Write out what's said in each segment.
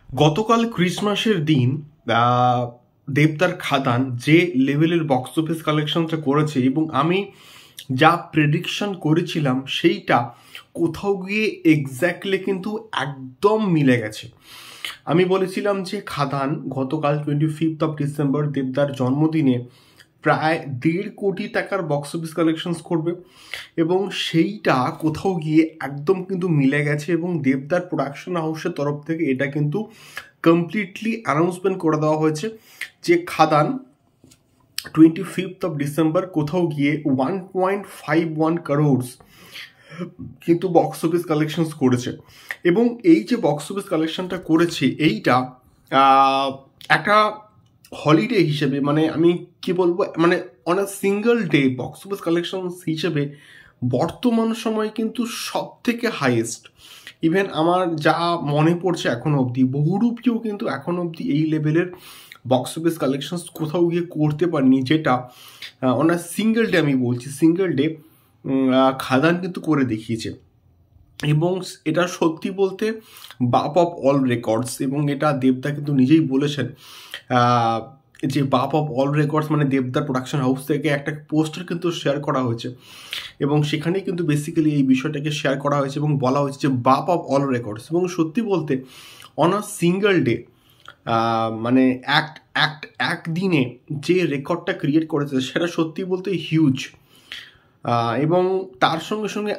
গতকাল ক্রিসমাসের দিন দেবদার খাদান যে লেভেলের বক্স অফিস কালেকশনটা করেছে এবং আমি যা প্রেডিকশন করেছিলাম সেইটা কোথাও গিয়ে এক্স্যাক্টলি কিন্তু একদম মিলে গেছে। আমি বলেছিলাম যে খাদান গতকাল 25 ডিসেম্বর দেবদার জন্মদিনে প্রায় 1.5 কোটি টাকার বক্স অফিস কালেকশনস করবে এবং সেইটা কোথাও গিয়ে একদম কিন্তু মিলে গেছে এবং দেবদার প্রোডাকশন হাউসের তরফ থেকে এটা কিন্তু কমপ্লিটলি অ্যানাউন্সমেন্ট করে দেওয়া হয়েছে যে খাদান 25 ডিসেম্বর কোথাও গিয়ে 1.51 crores কিন্তু বক্স অফিস কালেকশনস করেছে এবং এই যে বক্স অফিস কালেকশনটা করেছে এইটা একটা হলিডে হিসেবে, মানে আমি কি বলবো, মানে on a single day box office collection হিসেবে বর্তমান সময় কিন্তু সব থেকে হাইয়েস্ট। ইভেন আমার যা মনে পড়ছে এখনো অবধি বহুরূপীও কিন্তু এখনো অবধি এই লেভেলের বক্স অফিস কালেকশন কোথাও গিয়ে করতে পারেনি, যেটা অন আ সিঙ্গল ডে, আমি বলছি সিঙ্গল ডে খাদান কিন্তু করে দেখিয়েছে। এবং এটা সত্যি বলতে বাপ অফ অল রেকর্ডস, এবং এটা দেবদা কিন্তু নিজেই বলেছেন যে বাপ অফ অল রেকর্ডস মানে দেবদার প্রোডাকশন হাউস থেকে একটা পোস্টার কিন্তু শেয়ার করা হয়েছে এবং সেখানেই কিন্তু বেসিক্যালি এই বিষয়টাকে শেয়ার করা হয়েছে এবং বলা হয়েছে যে বাপ অফ অল রেকর্ডস। এবং সত্যি বলতে অন আ সিঙ্গল ডে মানে একদিনে যে রেকর্ডটা ক্রিয়েট করেছে সেটা সত্যি বলতে হিউজ। এবং তার সঙ্গে সঙ্গে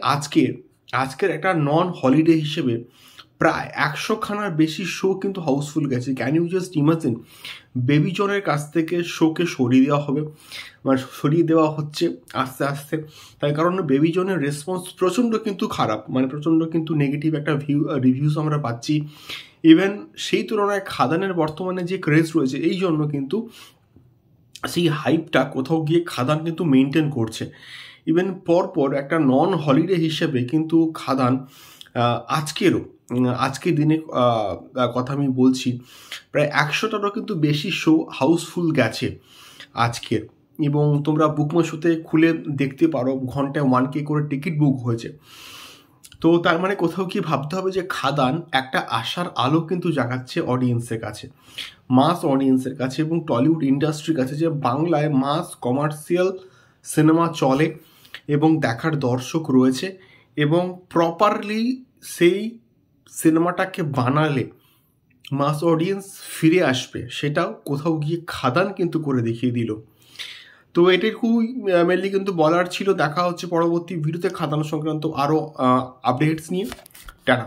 আজকের একটা নন হলিডে হিসেবে প্রায় 100খানার বেশি শো কিন্তু হাউসফুল গেছে। Can you just imagine, baby জনের কাছ থেকে শোকে সরিয়ে দেওয়া হবে, মানে সরিয়ে দেওয়া হচ্ছে আস্তে আস্তে, তার কারণ বেবি জনের রেসপন্স প্রচণ্ড কিন্তু খারাপ, মানে প্রচণ্ড কিন্তু নেগেটিভ একটা রিভিউস আমরা পাচ্ছি। ইভেন সেই তুলনায় খাদানের বর্তমানে যে ক্রেজ রয়েছে এই জন্য কিন্তু সেই হাইপটা কোথাও গিয়ে খাদান কিন্তু মেনটেন করছে। ইভেন পরপর একটা নন হলিডে হিসেবে কিন্তু খাদান আজকের দিনে কথা আমি বলছি প্রায় 100টারও কিন্তু বেশি শো হাউসফুল গেছে আজকের। এবং তোমরা বুকমাই শোতে খুলে দেখতে পারো ঘন্টায় 1K করে টিকিট বুক হয়েছে। তো তার মানে কোথাও কি ভাবতে হবে যে খাদান একটা আশার আলো কিন্তু জাগাচ্ছে অডিয়েন্সের কাছে, মাস অডিয়েন্সের কাছে এবং টলিউড ইন্ডাস্ট্রির কাছে, যে বাংলায় মাস কমার্শিয়াল সিনেমা চলে এবং দেখার দর্শক রয়েছে এবং প্রপারলি সেই সিনেমাটাকে বানালে মাস অডিয়েন্স ফিরে আসবে, সেটাও কোথাও গিয়ে খাদান কিন্তু করে দেখিয়ে দিল। তো এটুকুই মেনলি কিন্তু বলার ছিল। দেখা হচ্ছে পরবর্তী ভিডিওতে খাদান সংক্রান্ত আরও আপডেটস নিয়ে। টাটা।